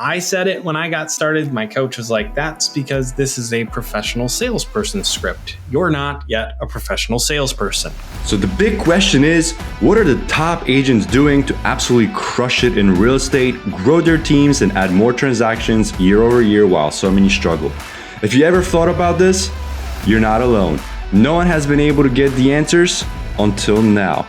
I said it when I got started. My coach was like, that's because this is a professional salesperson script. You're not yet a professional salesperson. So the big question is, what are the top agents doing to absolutely crush it in real estate, grow their teams, and add more transactions year over year while so many struggle? If you ever thought about this, you're not alone. No one has been able to get the answers until now.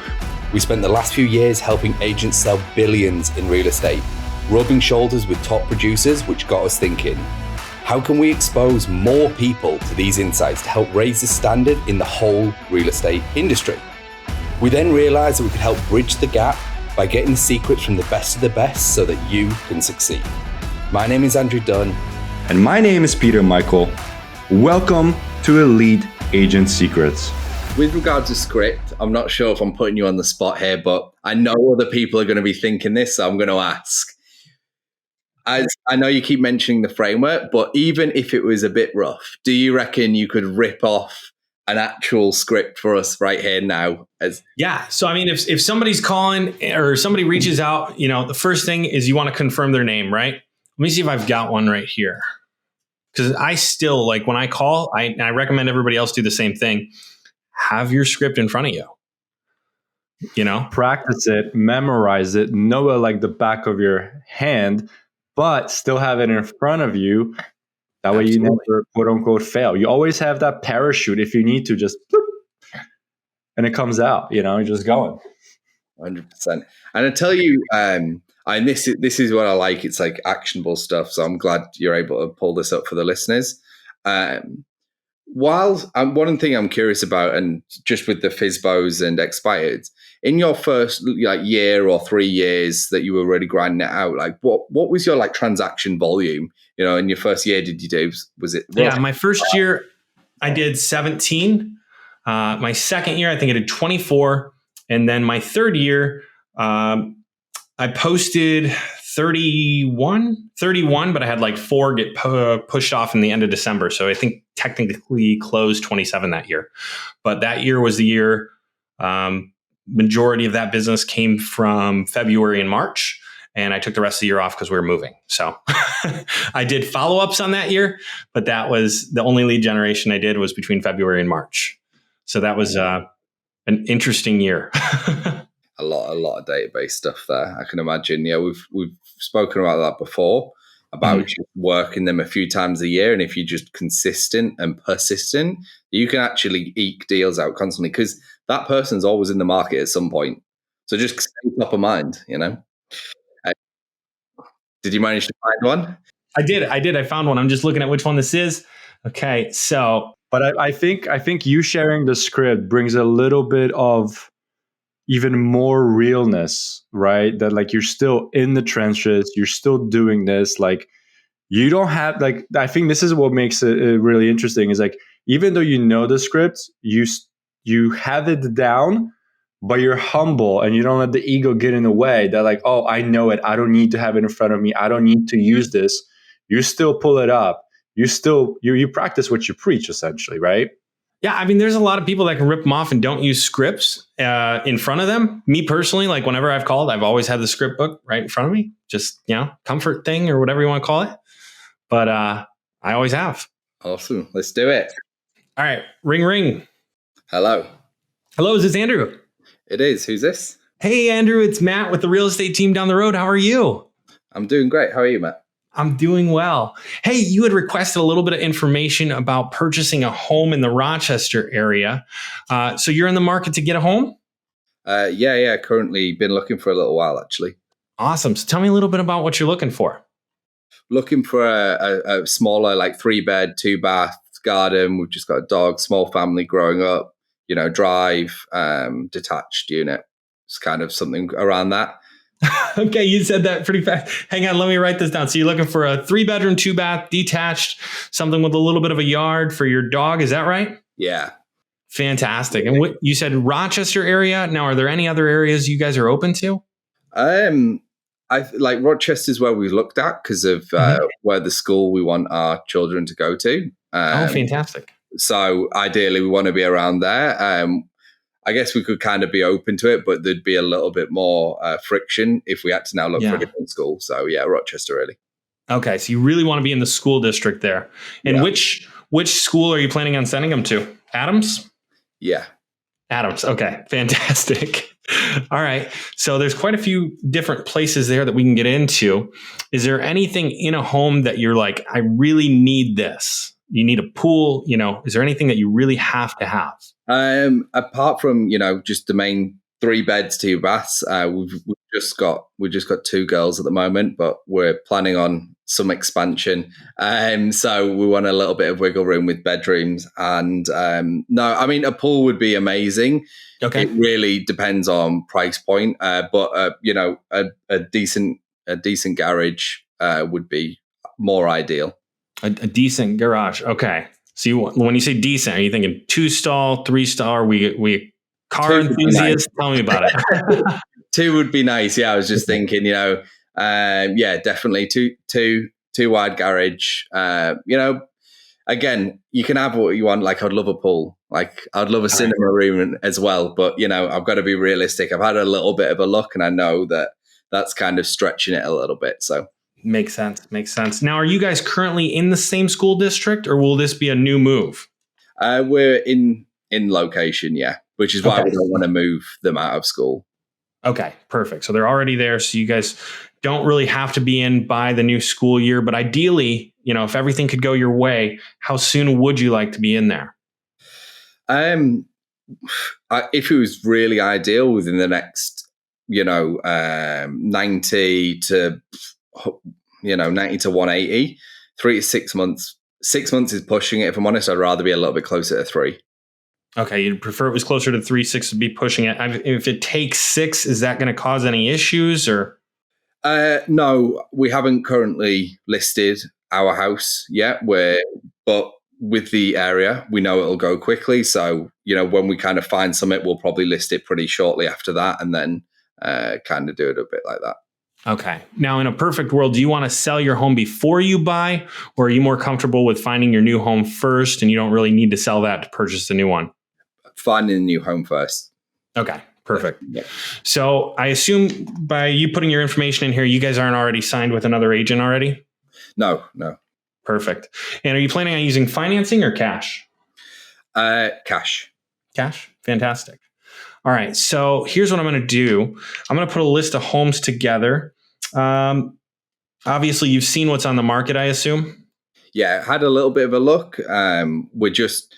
We spent the last few years helping agents sell billions in real estate, rubbing shoulders with top producers, which got us thinking, how can we expose more people to these insights to help raise the standard in the whole real estate industry? We then realized that we could help bridge the gap by getting the secrets from the best of the best so that you can succeed. My name is Andrew Dunn. And my name is Peter Michael. Welcome to Elite Agent Secrets. With regards to script, I'm not sure if I'm putting you on the spot here, but I know other people are going to be thinking this, so I'm going to ask. As I know you keep mentioning the framework, but even if it was a bit rough, do you reckon you could rip off an actual script for us right here now? Yeah. So, I mean, if somebody's calling or somebody reaches out, the first thing is you want to confirm their name, right? Let me see if I've got one right here. Because I still, when I call, I recommend everybody else do the same thing. Have your script in front of you. Practice it, memorize it, know it like the back of your hand, but still have it in front of you. That way you never, quote unquote, fail. You always have that parachute if you need to, just bloop, and it comes out, you're just going. 100%. And I tell you, and this is what I like. It's like actionable stuff. So I'm glad you're able to pull this up for the listeners. One thing I'm curious about, and just with the FSBOs and expired, in your first year or 3 years that you were really grinding it out, what was your transaction volume? In your first year, did you do? Was it? Yeah, my first year I did 17. My second year I think I did 24, and then my third year I posted 31, but I had 4 get pushed off in the end of December. So I think technically closed 27 that year. But that year was the year, majority of that business came from February and March. And I took the rest of the year off because we were moving. So I did follow-ups on that year, but that was the only lead generation I did was between February and March. So that was an interesting year. A lot of database stuff there. I can imagine. Yeah, we've spoken about that before, about just working them a few times a year, and if you're just consistent and persistent, you can actually eke deals out constantly because that person's always in the market at some point. So just stay top of mind. Did you manage to find one? I did. I found one. I'm just looking at which one this is. Okay, so but I think you sharing the script brings a little bit of even more realness, right? That you're still in the trenches, you're still doing this. You don't have I think this is what makes it really interesting is even though you know the script, you have it down, but you're humble and you don't let the ego get in the way. That oh, I know it. I don't need to have it in front of me. I don't need to use this. You still pull it up. You still you practice what you preach, essentially, right? Yeah, I mean, there's a lot of people that can rip them off and don't use scripts in front of them. Me personally, whenever I've called, I've always had the script book right in front of me. Just, comfort thing or whatever you want to call it. But I always have. Awesome. Let's do it. All right. Ring, ring. Hello. Hello, is this Andrew? It is. Who's this? Hey, Andrew, it's Matt with the real estate team down the road. How are you? I'm doing great. How are you, Matt? I'm doing well. Hey, you had requested a little bit of information about purchasing a home in the Rochester area. So you're in the market to get a home? Yeah. Currently been looking for a little while, actually. Awesome. So tell me a little bit about what you're looking for. Looking for a smaller, 3-bed, 2-bath garden. We've just got a dog, small family growing up, drive, detached unit. It's kind of something around that. Okay, you said that pretty fast. Hang on, let me write this down. So you're looking for a 3-bedroom, 2-bath, detached, something with a little bit of a yard for your dog. Is that right? Yeah. Fantastic. And what you said Rochester area. Now, are there any other areas you guys are open to? I like Rochester's where we looked at because of where the school we want our children to go to. Fantastic. So ideally, we want to be around there. I guess we could kind of be open to it, but there'd be a little bit more friction if we had to now look for a different school. So yeah, Rochester really. Okay, so you really want to be in the school district there. And Yeah. which school are you planning on sending them to? Adams? Yeah. Adams. Okay, fantastic. All right. So there's quite a few different places there that we can get into. Is there anything in a home that you're like, I really need this? You need a pool, is there anything that you really have to have? Apart from, just the main 3 beds, 2 baths, we've just got 2 girls at the moment, but we're planning on some expansion. So we want a little bit of wiggle room with bedrooms. And no, I mean, a pool would be amazing. Okay. It really depends on price point, but a decent garage would be more ideal. A decent garage. Okay. So when you say decent, are you thinking 2-stall, 3-star? We car enthusiasts? Nice. Tell me about it. 2 would be nice. Yeah, I was just thinking, definitely two wide garage. Again, you can have what you want. Like, I'd love a pool. Like, I'd love a cinema room as well. But, I've got to be realistic. I've had a little bit of a look, and I know that that's kind of stretching it a little bit. So. Makes sense. Now, are you guys currently in the same school district, or will this be a new move? We're in location, yeah, which is why we don't want to move them out of school. Okay, perfect. So they're already there. So you guys don't really have to be in by the new school year. But ideally, if everything could go your way, how soon would you like to be in there? If it was really ideal, within the next, 90 to 180, 3 to 6 months. 6 months is pushing it. If I'm honest, I'd rather be a little bit closer to 3. Okay, you'd prefer it was closer to 3, 6 would be pushing it. If it takes 6, is that going to cause any issues or? No, we haven't currently listed our house yet. But with the area, we know it'll go quickly. So, when we kind of find something, we'll probably list it pretty shortly after that, and then kind of do it a bit like that. Okay. Now, in a perfect world, do you want to sell your home before you buy, or are you more comfortable with finding your new home first and you don't really need to sell that to purchase a new one? Finding a new home first. Okay. Perfect. Yeah. So I assume by you putting your information in here, you guys aren't already signed with another agent already? No. Perfect. And are you planning on using financing or cash? Cash. Cash? Fantastic. All right. So here's what I'm going to do. I'm going to put a list of homes together. Obviously, you've seen what's on the market, I assume? Yeah, had a little bit of a look. We're just,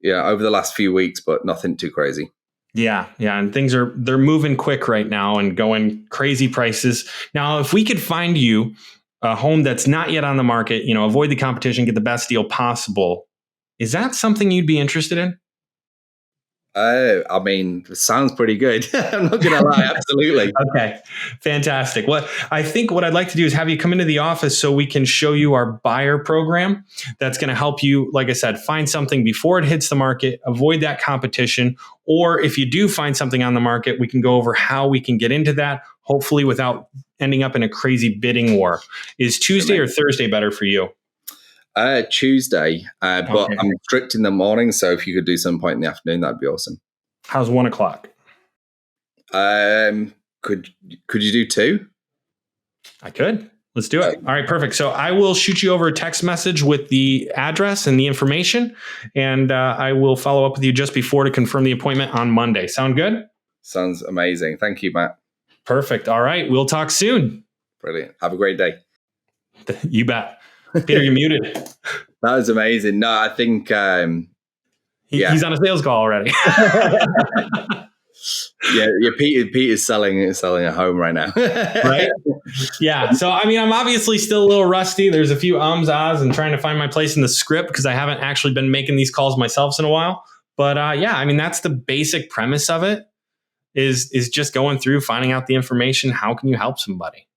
over the last few weeks, but nothing too crazy. Yeah. And they're moving quick right now and going crazy prices. Now, if we could find you a home that's not yet on the market, avoid the competition, get the best deal possible, is that something you'd be interested in? I mean, it sounds pretty good. I'm not going to lie. Absolutely. Okay. Fantastic. Well, I think what I'd like to do is have you come into the office so we can show you our buyer program that's going to help you, like I said, find something before it hits the market, avoid that competition. Or if you do find something on the market, we can go over how we can get into that, hopefully without ending up in a crazy bidding war. Is Tuesday or Thursday better for you? Tuesday, but I'm strict in the morning, so if you could do some point in the afternoon, that'd be awesome. How's 1 o'clock? Could you do 2? I could. Let's do it. All right, perfect. So I will shoot you over a text message with the address and the information, and I will follow up with you just before to confirm the appointment on Monday. Sound good? Sounds amazing. Thank you, Matt. Perfect. All right, we'll talk soon. Brilliant. Have a great day. You bet. Peter, you're muted. That was amazing. No, I think he's on a sales call already. yeah. Peter's selling a home right now. Right? Yeah. So I mean, I'm obviously still a little rusty. There's a few ahs, and trying to find my place in the script because I haven't actually been making these calls myself in a while. But I mean, that's the basic premise of it. Is just going through, finding out the information. How can you help somebody?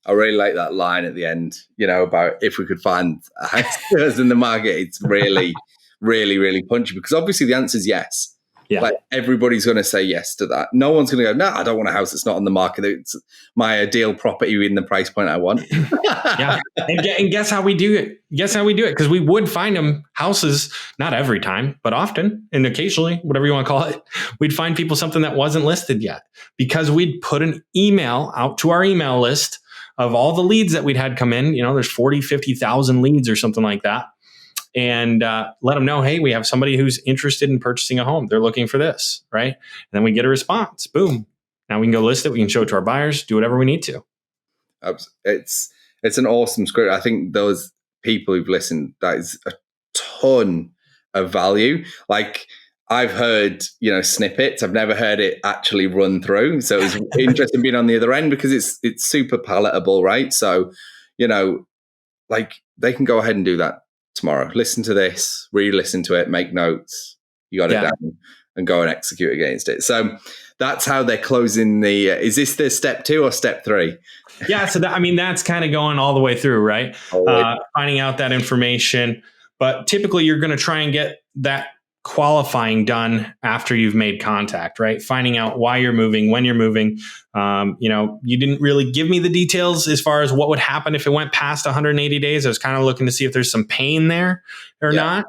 I really like that line at the end, about if we could find a house in the market. It's really, really, really punchy because obviously the answer is yes. Yeah. Like everybody's going to say yes to that. No one's going to go, no, I don't want a house that's not on the market. It's my ideal property in the price point I want. Yeah. And guess how we do it? Because we would find them houses, not every time, but often and occasionally, whatever you want to call it. We'd find people something that wasn't listed yet because we'd put an email out to our email list of all the leads that we'd had come in. There's 40, 50,000 leads or something like that. And let them know, hey, we have somebody who's interested in purchasing a home. They're looking for this, right? And then we get a response. Boom. Now we can go list it. We can show it to our buyers, do whatever we need to. It's an awesome script. I think those people who've listened, that is a ton of value. Like, I've heard, snippets. I've never heard it actually run through. So it's interesting being on the other end because it's super palatable, right? So, like, they can go ahead and do that tomorrow. Listen to this, re-listen to it, make notes. You got it down and go and execute against it. So that's how they're closing the. Is this the step 2 or step 3? Yeah. So that's kind of going all the way through, right? Finding out that information. But typically you're going to try and get that qualifying done after you've made contact, right? Finding out why you're moving, when you're moving. You didn't really give me the details as far as what would happen if it went past 180 days. I was kind of looking to see if there's some pain there or not.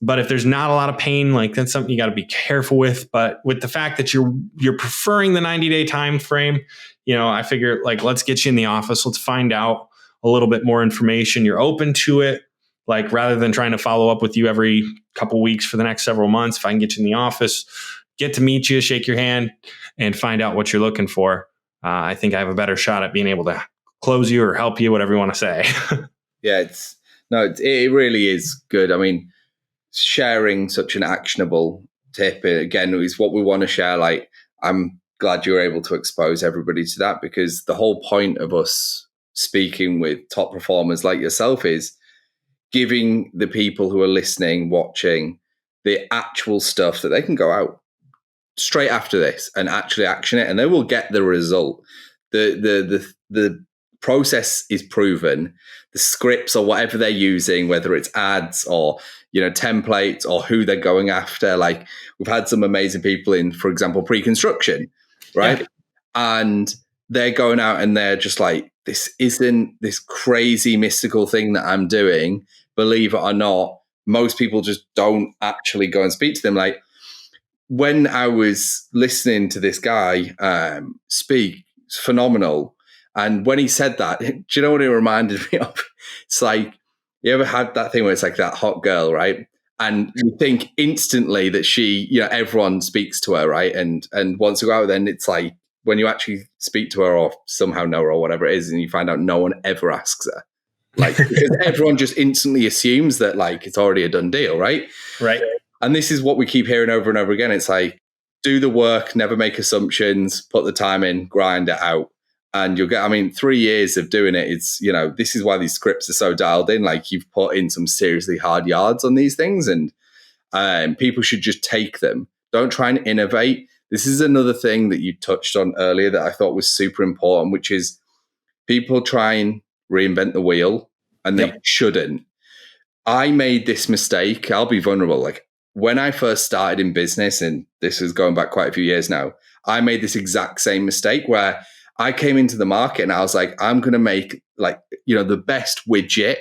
But if there's not a lot of pain, like, that's something you got to be careful with. But with the fact that you're preferring the 90-day time frame, I figure, like, let's get you in the office. Let's find out a little bit more information. You're open to it. Like, rather than trying to follow up with you every couple weeks for the next several months, if I can get you in the office, get to meet you, shake your hand, and find out what you're looking for, I think I have a better shot at being able to close you or help you, whatever you want to say. Yeah, it really is good. I mean, sharing such an actionable tip, again, is what we want to share. Like, I'm glad you were able to expose everybody to that, because the whole point of us speaking with top performers like yourself is giving the people who are listening, watching, the actual stuff that they can go out straight after this and actually action it, and they will get the result. The process is proven. The scripts or whatever they're using, whether it's ads or templates or who they're going after, like, we've had some amazing people in, for example, pre-construction, right? Yeah. And they're going out and they're just like, this isn't this crazy mystical thing that I'm doing. Believe it or not, most people just don't actually go and speak to them. Like, when I was listening to this guy speak, it's phenomenal. And when he said that, do you know what it reminded me of? It's like, you ever had that thing where it's like that hot girl, right? And you think instantly that she, everyone speaks to her, right? And wants to go out, then it's like, when you actually speak to her or somehow know her or whatever it is, and you find out no one ever asks her. Like, because everyone just instantly assumes that, like, it's already a done deal, right? Right. And this is what we keep hearing over and over again. It's like, do the work, never make assumptions, put the time in, grind it out. And you'll get, 3 years of doing it. It's, this is why these scripts are so dialed in. Like, you've put in some seriously hard yards on these things, and people should just take them. Don't try and innovate. This is another thing that you touched on earlier that I thought was super important, which is people try and reinvent the wheel, and they shouldn't. I made this mistake. I'll be vulnerable. Like, when I first started in business, and this is going back quite a few years now, I made this exact same mistake where I came into the market and I was like, I'm going to make, like, the best widget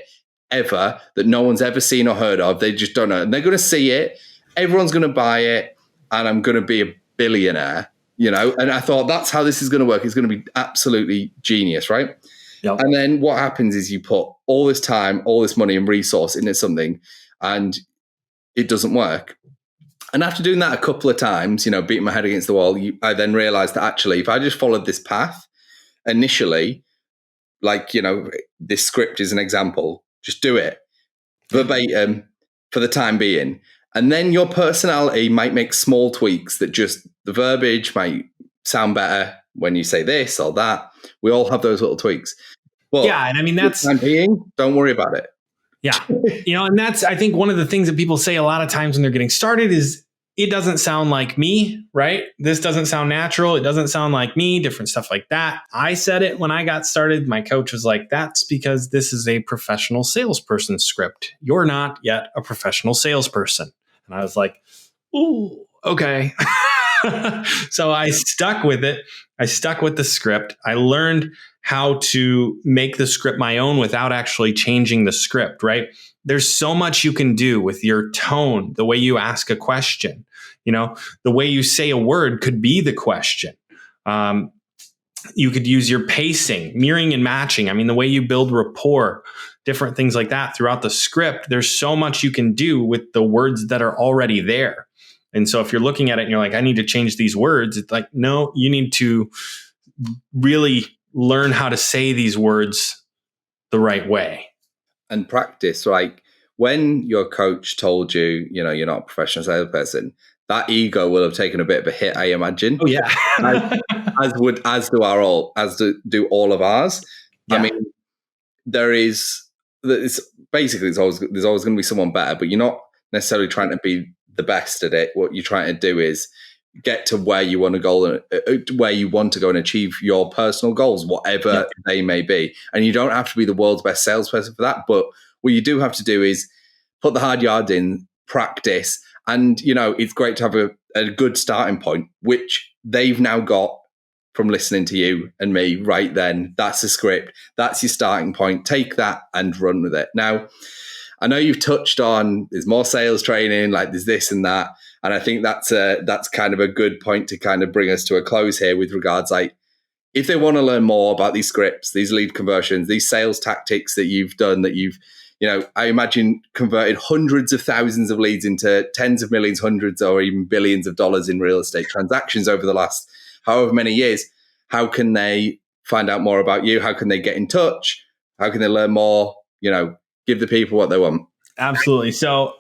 ever that no one's ever seen or heard of. They just don't know. And they're going to see it. Everyone's going to buy it. And I'm going to be a billionaire, And I thought, that's how this is going to work. It's going to be absolutely genius, right? Yep. And then what happens is you put all this time, all this money and resource into something, and it doesn't work. And after doing that a couple of times, beating my head against the wall, I then realized that actually, if I just followed this path initially, like, this script is an example, just do it verbatim for the time being. And then your personality might make small tweaks that just the verbiage might sound better when you say this or that. We all have those little tweaks. Well, yeah. And that's time being, don't worry about it. Yeah. And that's, I think, one of the things that people say a lot of times when they're getting started is, it doesn't sound like me, right? This doesn't sound natural. It doesn't sound like me, different stuff like that. I said it when I got started. My coach was like, that's because this is a professional salesperson script. You're not yet a professional salesperson. And I was like, ooh, okay. So I stuck with it. I stuck with the script. I learned how to make the script my own without actually changing the script, right? There's so much you can do with your tone, the way you ask a question, the way you say a word could be the question. You could use your pacing, mirroring and matching. I mean, the way you build rapport, different things like that throughout the script. There's so much you can do with the words that are already there. And so if you're looking at it and you're like, I need to change these words, it's like, no, you need to really learn how to say these words the right way. And practice. Like when your coach told you, you know, you're not a professional salesperson, that ego will have taken a bit of a hit, I imagine. Oh yeah. as do all of ours. Yeah. I mean, there's always going to be someone better, but you're not necessarily trying to be the best at it. What you're trying to do is get to where you want to go, and achieve your personal goals, whatever they may be. And you don't have to be the world's best salesperson for that. But what you do have to do is put the hard yards in, practice. And, you know, it's great to have a good starting point, which they've now got from listening to you and me right then. That's the script. That's your starting point. Take that and run with it. Now, I know you've touched on there's more sales training, like there's this and that. And I think that's kind of a good point to kind of bring us to a close here with regards, like, if they want to learn more about these scripts, these lead conversions, these sales tactics that you've done, that you've, you know, I imagine converted hundreds of thousands of leads into tens of millions, hundreds or even billions of dollars in real estate transactions over the last however many years. How can they find out more about you? How can they get in touch? How can they learn more? You know, give the people what they want. Absolutely. So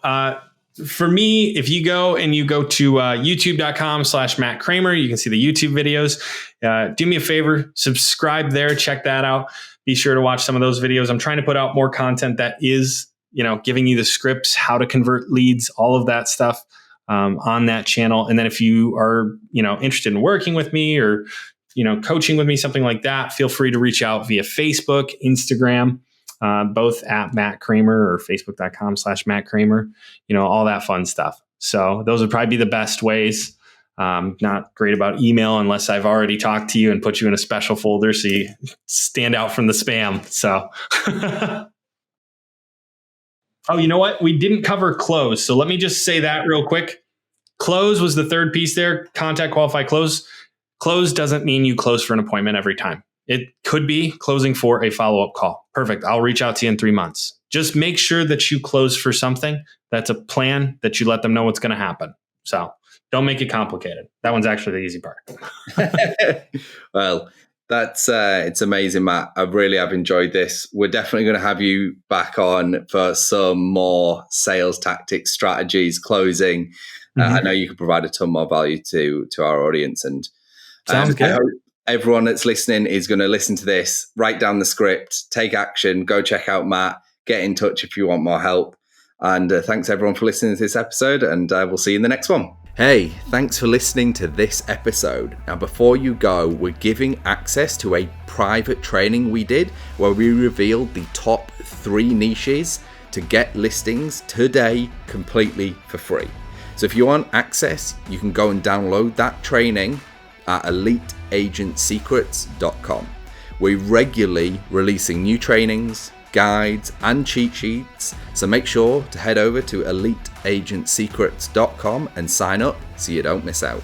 for me, if you go to youtube.com/Matt Cramer, you can see the YouTube videos. Do me a favor, subscribe there, check that out. Be sure to watch some of those videos. I'm trying to put out more content that is, you know, giving you the scripts, how to convert leads, all of that stuff on that channel. And then if you are, you know, interested in working with me or, you know, coaching with me, something like that, feel free to reach out via Facebook, Instagram, both at Matt Cramer or facebook.com/Matt Cramer, you know, all that fun stuff. So those would probably be the best ways. Not great about email unless I've already talked to you and put you in a special folder so you stand out from the spam. So, oh, you know what? We didn't cover close. So let me just say that real quick. Close was the third piece there. Contact, qualify, close. Close doesn't mean you close for an appointment every time. It could be closing for a follow-up call. Perfect. I'll reach out to you in 3 months. Just make sure that you close for something that's a plan, that you let them know what's going to happen. So don't make it complicated. That one's actually the easy part. Well, that's it's amazing, Matt. I really have enjoyed this. We're definitely going to have you back on for some more sales tactics, strategies, closing. I know you can provide a ton more value to our audience. And sounds good. Everyone that's listening is going to listen to this, write down the script, take action, go check out Matt, get in touch if you want more help. And thanks everyone for listening to this episode, and we'll see you in the next one. Hey, thanks for listening to this episode. Now, before you go, we're giving access to a private training we did where we revealed the top 3 niches to get listings today completely for free. So if you want access, you can go and download that training at eliteagentsecrets.com. We're regularly releasing new trainings, guides, and cheat sheets, so make sure to head over to eliteagentsecrets.com and sign up so you don't miss out.